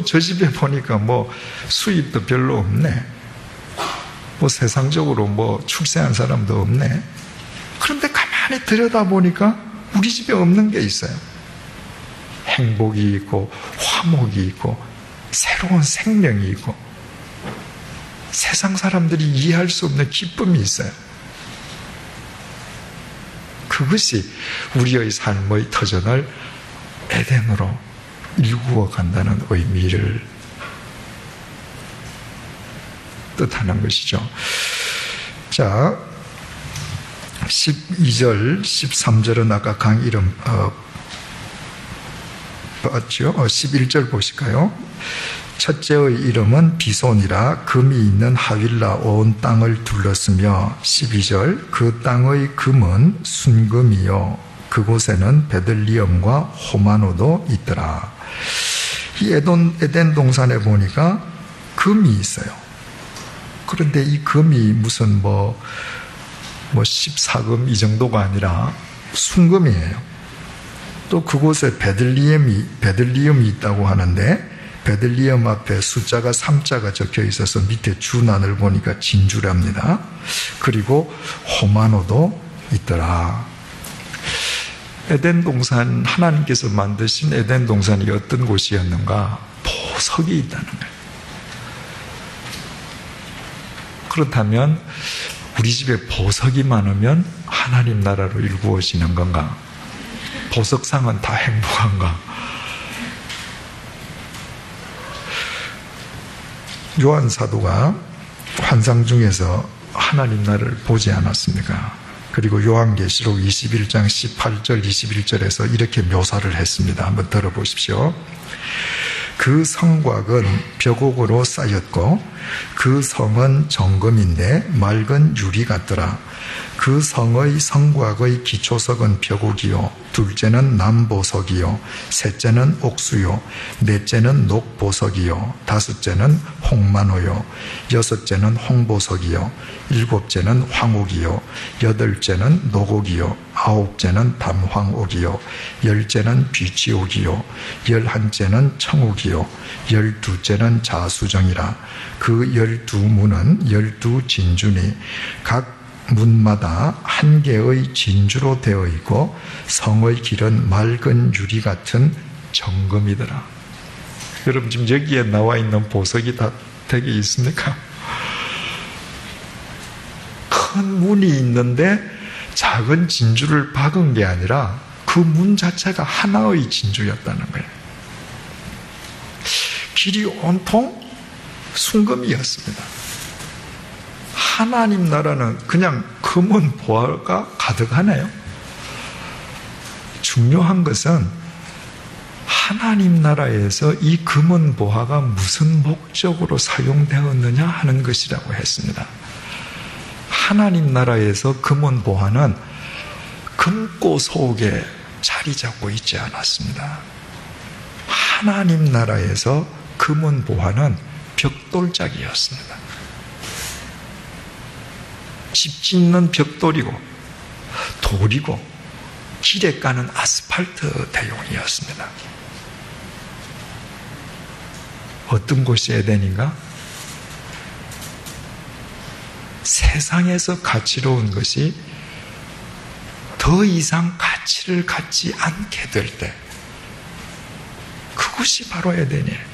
저 집에 보니까 뭐 수입도 별로 없네. 뭐 세상적으로 뭐 출세한 사람도 없네. 그런데 가만히 들여다보니까 우리 집에 없는 게 있어요. 행복이 있고 화목이 있고 새로운 생명이 있고 세상 사람들이 이해할 수 없는 기쁨이 있어요. 그것이 우리의 삶의 터전을 에덴으로 일구어 간다는 의미를 뜻하는 것이죠. 자, 12절, 13절은 아까 강 이름 봤죠? 11절 보실까요? 첫째의 이름은 비손이라 금이 있는 하윌라 온 땅을 둘렀으며 12절 그 땅의 금은 순금이요 그곳에는 베들리엄과 호마노도 있더라. 이 에덴 동산에 보니까 금이 있어요. 그런데 이 금이 무슨 뭐 14금 이 정도가 아니라 순금이에요. 또 그곳에 베들리엄이 있다고 하는데 베들리엄 앞에 숫자가 3자가 적혀 있어서 밑에 주난을 보니까 진주랍니다. 그리고 호마노도 있더라. 에덴 동산, 하나님께서 만드신 에덴 동산이 어떤 곳이었는가? 보석이 있다는 거예요. 그렇다면 우리 집에 보석이 많으면 하나님 나라로 일구어지는 건가? 보석상은 다 행복한가? 요한 사도가 환상 중에서 하나님 나라를 보지 않았습니까? 그리고 요한계시록 21장 18절 21절에서 이렇게 묘사를 했습니다. 한번 들어보십시오. 그 성곽은 벽옥으로 쌓였고 그 성은 정금인데 맑은 유리 같더라. 그 성의 성곽의 기초석은 벽옥이요, 둘째는 남보석이요, 셋째는 옥수요, 넷째는 녹보석이요, 다섯째는 홍만호요, 여섯째는 홍보석이요, 일곱째는 황옥이요, 여덟째는 녹옥이요, 아홉째는 담황옥이요, 열째는 비치옥이요, 열한째는 청옥이요, 열두째는 자수정이라. 그 12문은 12진주니 각 문마다 한 개의 진주로 되어 있고 성의 길은 맑은 유리 같은 정금이더라. 여러분 지금 여기에 나와 있는 보석이 다 되게 있습니까? 큰 문이 있는데 작은 진주를 박은 게 아니라 그 문 자체가 하나의 진주였다는 거예요. 길이 온통 순금이었습니다. 하나님 나라는 그냥 금은 보화가 가득하네요. 중요한 것은 하나님 나라에서 이 금은 보화가 무슨 목적으로 사용되었느냐 하는 것이라고 했습니다. 하나님 나라에서 금은 보화는 금고 속에 자리 잡고 있지 않았습니다. 하나님 나라에서 금은 보화는 벽돌짝이었습니다. 집 짓는 벽돌이고 돌이고 길에 까는 아스팔트 대용이었습니다. 어떤 곳이 에덴인가? 세상에서 가치로운 것이 더 이상 가치를 갖지 않게 될 때 그것이 바로 에덴이에요.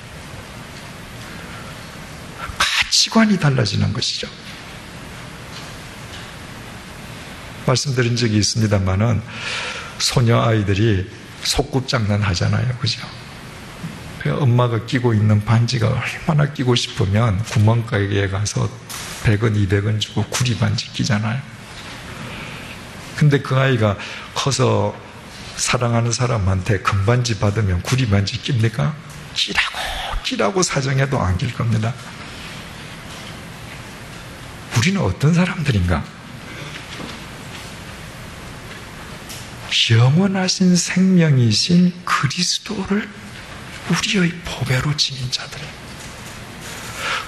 가치관이 달라지는 것이죠. 말씀드린 적이 있습니다만은 소녀 아이들이 소꿉장난 하잖아요. 그죠? 엄마가 끼고 있는 반지가 얼마나 끼고 싶으면 구멍가게에 가서 100원, 200원 주고 구리 반지 끼잖아요. 근데 그 아이가 커서 사랑하는 사람한테 금반지 받으면 구리 반지 낍니까? 끼라고 사정해도 안 낄 겁니다. 우리는 어떤 사람들인가? 영원하신 생명이신 그리스도를 우리의 보배로 지닌 자들이에요.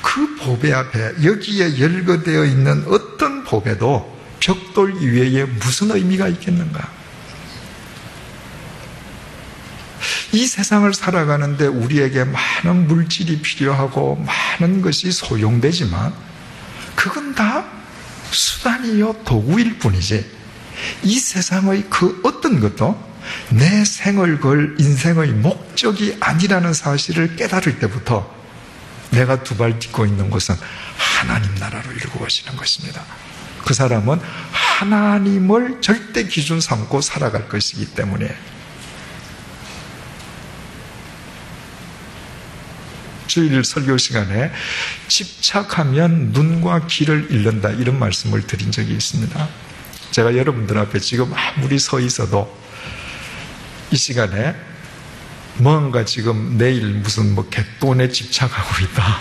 그 보배 앞에 여기에 열거되어 있는 어떤 보배도 벽돌 이외에 무슨 의미가 있겠는가? 이 세상을 살아가는데 우리에게 많은 물질이 필요하고 많은 것이 소용되지만 그건 다 수단이요 도구일 뿐이지 이 세상의 그 어떤 것도 내 생을 걸 인생의 목적이 아니라는 사실을 깨달을 때부터 내가 두 발 딛고 있는 곳은 하나님 나라로 이루고 가시는 것입니다. 그 사람은 하나님을 절대 기준 삼고 살아갈 것이기 때문에 주일 설교 시간에 집착하면 눈과 귀를 잃는다 이런 말씀을 드린 적이 있습니다. 제가 여러분들 앞에 지금 아무리 서 있어도 이 시간에 뭔가 지금 내일 무슨 갯돈에 집착하고 있다.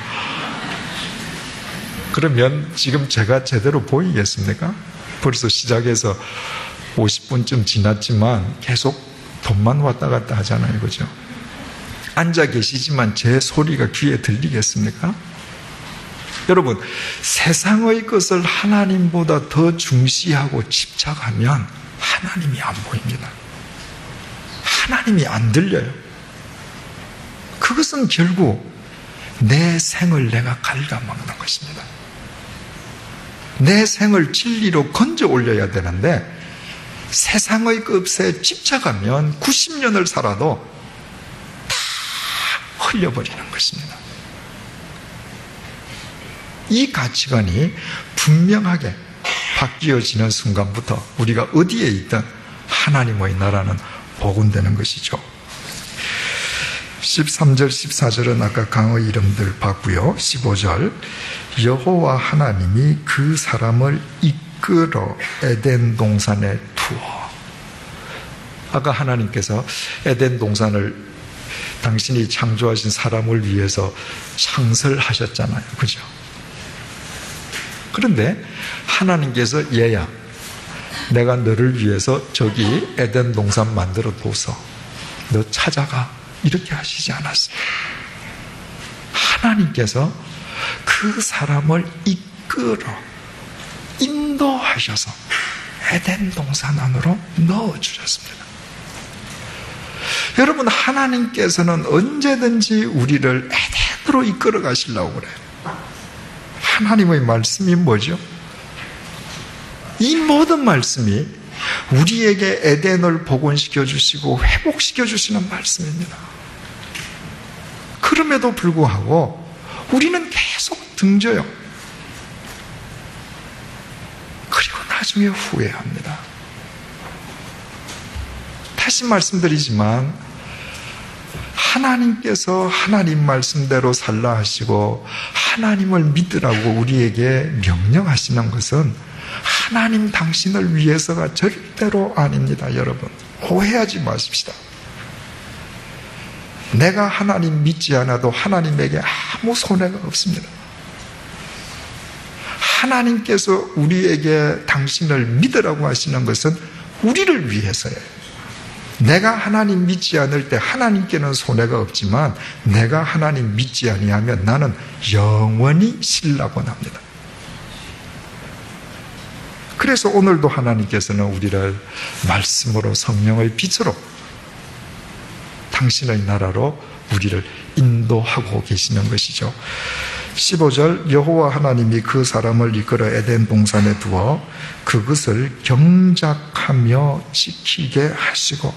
그러면 지금 제가 제대로 보이겠습니까? 벌써 시작해서 50분쯤 지났지만 계속 돈만 왔다 갔다 하잖아요. 그죠? 앉아 계시지만 제 소리가 귀에 들리겠습니까? 여러분, 세상의 것을 하나님보다 더 중시하고 집착하면 하나님이 안 보입니다. 하나님이 안 들려요. 그것은 결국 내 생을 내가 갉아먹는 것입니다. 내 생을 진리로 건져 올려야 되는데 세상의 것에 집착하면 90년을 살아도 다 흘려버리는 것입니다. 이 가치관이 분명하게 바뀌어지는 순간부터 우리가 어디에 있든 하나님의 나라는 복원되는 것이죠. 13절, 14절은 아까 강의 이름들 봤고요. 15절, 여호와 하나님이 그 사람을 이끌어 에덴 동산에 두어. 아까 하나님께서 에덴 동산을 당신이 창조하신 사람을 위해서 창설하셨잖아요. 그죠? 그런데 하나님께서 얘야, 내가 너를 위해서 저기 에덴 동산 만들어 둬서 너 찾아가, 이렇게 하시지 않았습니다. 하나님께서 그 사람을 이끌어 인도하셔서 에덴 동산 안으로 넣어주셨습니다. 여러분, 하나님께서는 언제든지 우리를 에덴으로 이끌어 가시려고 그래요. 하나님의 말씀이 뭐죠? 이 모든 말씀이 우리에게 에덴을 복원시켜 주시고 회복시켜 주시는 말씀입니다. 그럼에도 불구하고 우리는 계속 등져요. 그리고 나중에 후회합니다. 다시 말씀드리지만 하나님께서 하나님 말씀대로 살라 하시고 하나님을 믿으라고 우리에게 명령하시는 것은 하나님 당신을 위해서가 절대로 아닙니다. 여러분, 오해하지 마십시다. 내가 하나님 믿지 않아도 하나님에게 아무 손해가 없습니다. 하나님께서 우리에게 당신을 믿으라고 하시는 것은 우리를 위해서예요. 내가 하나님 믿지 않을 때 하나님께는 손해가 없지만 내가 하나님 믿지 아니하면 나는 영원히 신라고 합니다. 그래서 오늘도 하나님께서는 우리를 말씀으로 성령의 빛으로 당신의 나라로 우리를 인도하고 계시는 것이죠. 15절, 여호와 하나님이 그 사람을 이끌어 에덴 동산에 두어 그것을 경작하며 지키게 하시고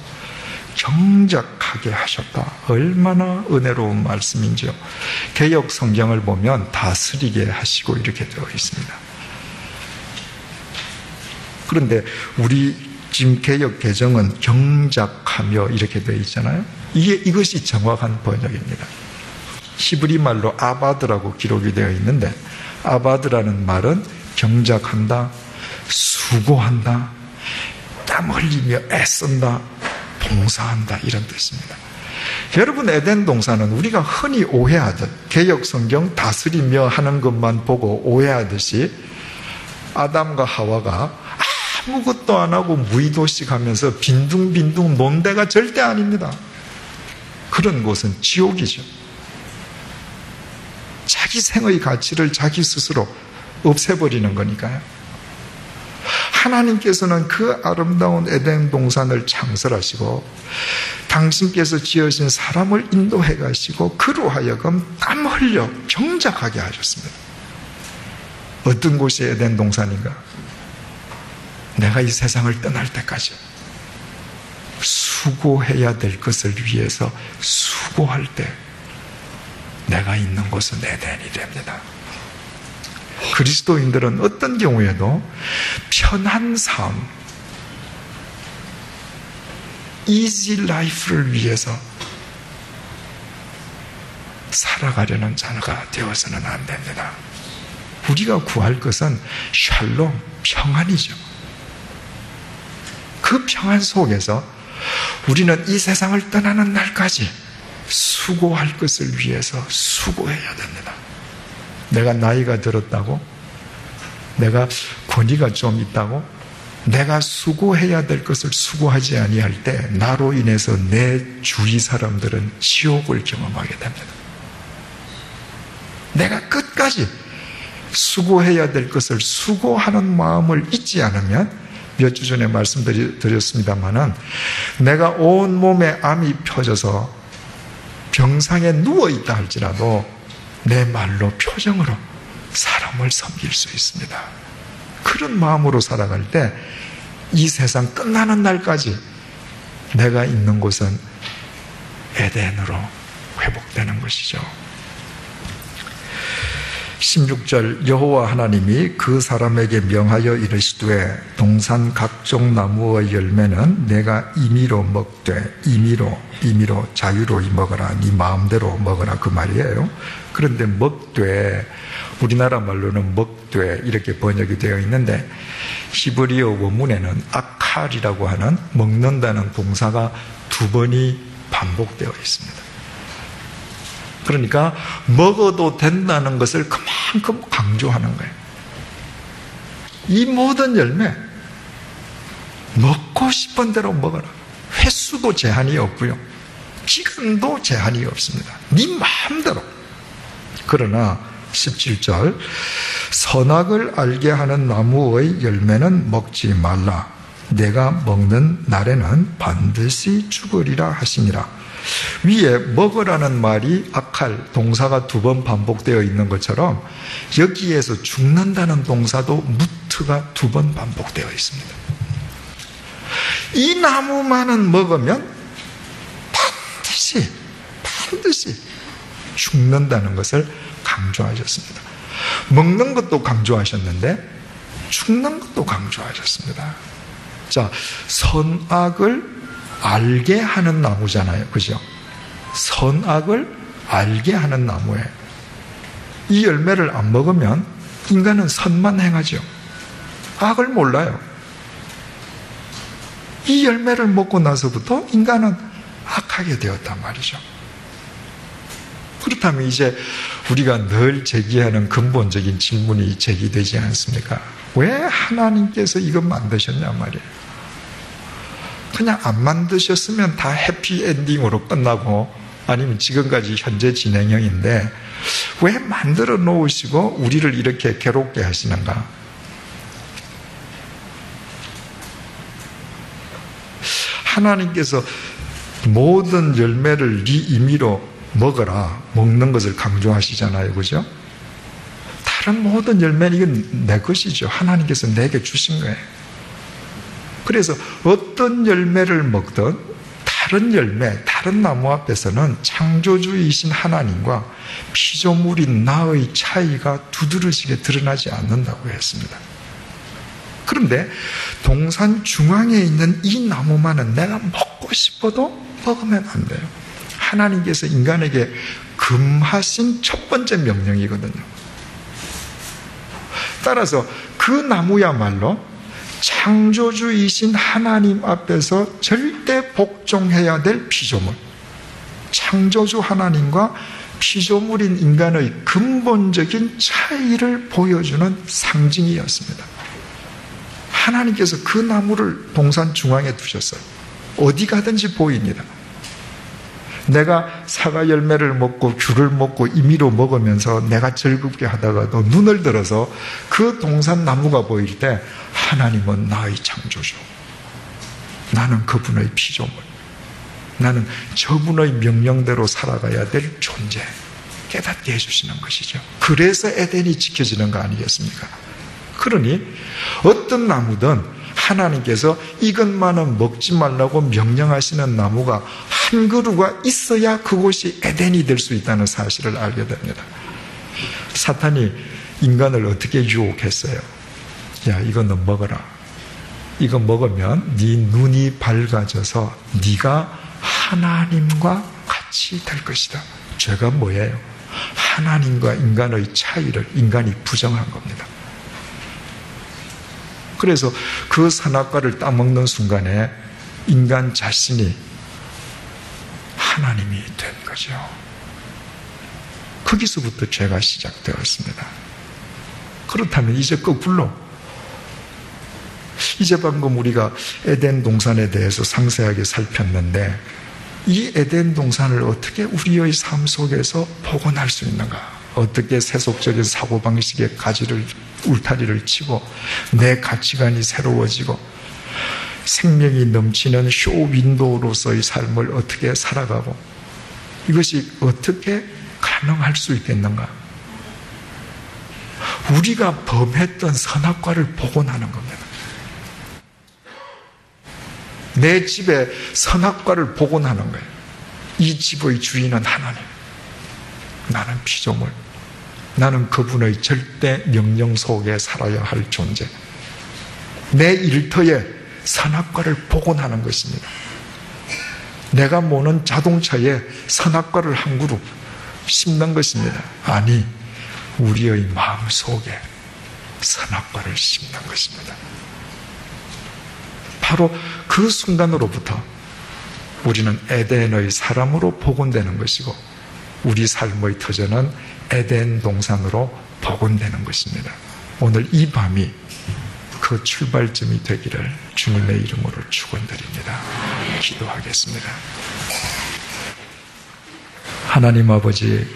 경작하게 하셨다. 얼마나 은혜로운 말씀인지요. 개역 성경을 보면 다스리게 하시고 이렇게 되어 있습니다. 그런데 우리 지금 개역 개정은 경작하며 이렇게 되어 있잖아요. 이것이 정확한 번역입니다. 히브리 말로 아바드라고 기록이 되어 있는데 아바드라는 말은 경작한다, 수고한다, 땀 흘리며 애쓴다, 봉사한다, 이런 뜻입니다. 여러분, 에덴 동산은 우리가 흔히 오해하듯 개역 성경 다스리며 하는 것만 보고 오해하듯이 아담과 하와가 아무것도 안 하고 무의도식 하면서 빈둥빈둥 논 데가 절대 아닙니다. 그런 곳은 지옥이죠. 자기 생의 가치를 자기 스스로 없애버리는 거니까요. 하나님께서는 그 아름다운 에덴 동산을 창설하시고 당신께서 지으신 사람을 인도해 가시고 그로 하여금 땀 흘려 경작하게 하셨습니다. 어떤 곳이 에덴 동산인가? 내가 이 세상을 떠날 때까지 수고해야 될 것을 위해서 수고할 때 내가 있는 곳은 에덴이 됩니다. 그리스도인들은 어떤 경우에도 편한 삶, easy life를 위해서 살아가려는 자가 되어서는 안 됩니다. 우리가 구할 것은 샬롬, 평안이죠. 그 평안 속에서 우리는 이 세상을 떠나는 날까지 수고할 것을 위해서 수고해야 됩니다. 내가 나이가 들었다고, 내가 권위가 좀 있다고, 내가 수고해야 될 것을 수고하지 아니할 때 나로 인해서 내 주위 사람들은 지옥을 경험하게 됩니다. 내가 끝까지 수고해야 될 것을 수고하는 마음을 잊지 않으면, 몇 주 전에 말씀드렸습니다마는 내가 온 몸에 암이 펴져서 병상에 누워있다 할지라도 내 말로 표정으로 사람을 섬길 수 있습니다. 그런 마음으로 살아갈 때 이 세상 끝나는 날까지 내가 있는 곳은 에덴으로 회복되는 것이죠. 16절 여호와 하나님이 그 사람에게 명하여 이르시되 동산 각종 나무의 열매는 내가 임의로 먹되 임의로 자유로이 먹어라. 네 마음대로 먹어라 그 말이에요. 그런데 먹되 우리나라 말로는 먹되 이렇게 번역이 되어 있는데 히브리어 원문에는 아칼이라고 하는 먹는다는 동사가 2번이 반복되어 있습니다. 그러니까 먹어도 된다는 것을 그만큼 강조하는 거예요. 이 모든 열매 먹고 싶은 대로 먹어라. 횟수도 제한이 없고요. 기간도 제한이 없습니다. 네 마음대로. 그러나 17절 선악을 알게 하는 나무의 열매는 먹지 말라. 내가 먹는 날에는 반드시 죽으리라 하시니라. 위에 먹으라는 말이 아칼 동사가 2번 반복되어 있는 것처럼 여기에서 죽는다는 동사도 무트가 2번 반복되어 있습니다. 이 나무만은 먹으면 반드시 죽는다는 것을 강조하셨습니다. 먹는 것도 강조하셨는데 죽는 것도 강조하셨습니다. 자, 선악을 알게 하는 나무잖아요. 그죠? 선악을 알게 하는 나무예요. 이 열매를 안 먹으면 인간은 선만 행하죠. 악을 몰라요. 이 열매를 먹고 나서부터 인간은 악하게 되었단 말이죠. 그렇다면 이제 우리가 늘 제기하는 근본적인 질문이 제기되지 않습니까? 왜 하나님께서 이것 만드셨냐 말이에요. 그냥 안 만드셨으면 다 해피엔딩으로 끝나고 아니면 지금까지 현재 진행형인데 왜 만들어 놓으시고 우리를 이렇게 괴롭게 하시는가? 하나님께서 모든 열매를 네 임의로 먹어라. 먹는 것을 강조하시잖아요. 그죠? 다른 모든 열매는 이건 내 것이죠. 하나님께서 내게 주신 거예요. 그래서 어떤 열매를 먹든 다른 열매, 다른 나무 앞에서는 창조주이신 하나님과 피조물인 나의 차이가 두드러지게 드러나지 않는다고 했습니다. 그런데 동산 중앙에 있는 이 나무만은 내가 먹고 싶어도 먹으면 안 돼요. 하나님께서 인간에게 금하신 첫 번째 명령이거든요. 따라서 그 나무야말로 창조주이신 하나님 앞에서 절대 복종해야 될 피조물, 창조주 하나님과 피조물인 인간의 근본적인 차이를 보여주는 상징이었습니다. 하나님께서 그 나무를 동산 중앙에 두셨어요. 어디 가든지 보입니다. 내가 사과 열매를 먹고 귤을 먹고 임의로 먹으면서 내가 즐겁게 하다가도 눈을 들어서 그 동산 나무가 보일 때 하나님은 나의 창조주, 나는 그분의 피조물, 나는 저분의 명령대로 살아가야 될 존재 깨닫게 해주시는 것이죠. 그래서 에덴이 지켜지는 거 아니겠습니까? 그러니 어떤 나무든 하나님께서 이것만은 먹지 말라고 명령하시는 나무가 한 그루가 있어야 그곳이 에덴이 될 수 있다는 사실을 알게 됩니다. 사탄이 인간을 어떻게 유혹했어요? 야, 이거 너 먹어라. 이거 먹으면 네 눈이 밝아져서 네가 하나님과 같이 될 것이다. 죄가 뭐예요? 하나님과 인간의 차이를 인간이 부정한 겁니다. 그래서 그 선악과를 따먹는 순간에 인간 자신이 하나님이 된 거죠. 거기서부터 죄가 시작되었습니다. 그렇다면 이제 거꾸로, 이제 방금 우리가 에덴 동산에 대해서 상세하게 살폈는데 이 에덴 동산을 어떻게 우리의 삶 속에서 복원할 수 있는가? 어떻게 세속적인 사고방식의 울타리를 치고 내 가치관이 새로워지고 생명이 넘치는 쇼윈도우로서의 삶을 어떻게 살아가고 이것이 어떻게 가능할 수 있겠는가? 우리가 범했던 선악과를 복원하는 겁니다. 내 집에 선악과를 복원하는 거예요. 이 집의 주인은 하나님, 나는 피조물, 나는 그분의 절대 명령 속에 살아야 할 존재. 내 일터에 선악과를 복원하는 것입니다. 내가 모는 자동차에 선악과를 한 그룹 심는 것입니다. 아니, 우리의 마음 속에 선악과를 심는 것입니다. 바로 그 순간으로부터 우리는 에덴의 사람으로 복원되는 것이고, 우리 삶의 터전은 에덴 동산으로 복원되는 것입니다. 오늘 이 밤이 그 출발점이 되기를 주님의 이름으로 축원드립니다. 기도하겠습니다. 하나님 아버지,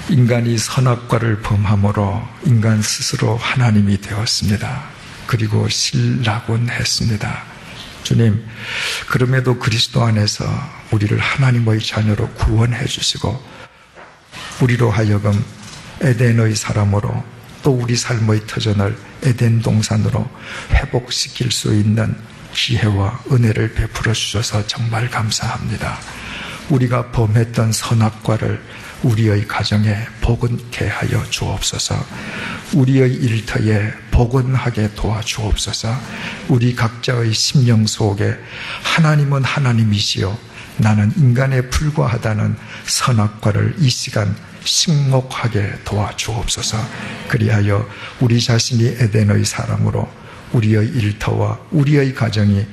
인간이 선악과를 범함으로 인간 스스로 하나님이 되었습니다. 그리고 신라곤했습니다. 주님, 그럼에도 그리스도 안에서 우리를 하나님의 자녀로 구원해 주시고, 우리로 하여금 에덴의 사람으로 또 우리 삶의 터전을 에덴 동산으로 회복시킬 수 있는 기회와 은혜를 베풀어 주셔서 정말 감사합니다. 우리가 범했던 선악과를 우리의 가정에 복원케 하여 주옵소서. 우리의 일터에 복원하게 도와주옵소서. 우리 각자의 심령 속에 하나님은 하나님이시요 나는 인간에 불과하다는 선악과를 이 시간 식목하게 도와주옵소서. 그리하여 우리 자신이 에덴의 사람으로 우리의 일터와 우리의 가정이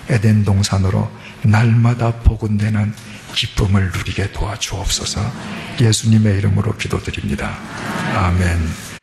에덴 동산으로 날마다 복원되는 기쁨을 누리게 도와주옵소서. 예수님의 이름으로 기도드립니다. 아멘.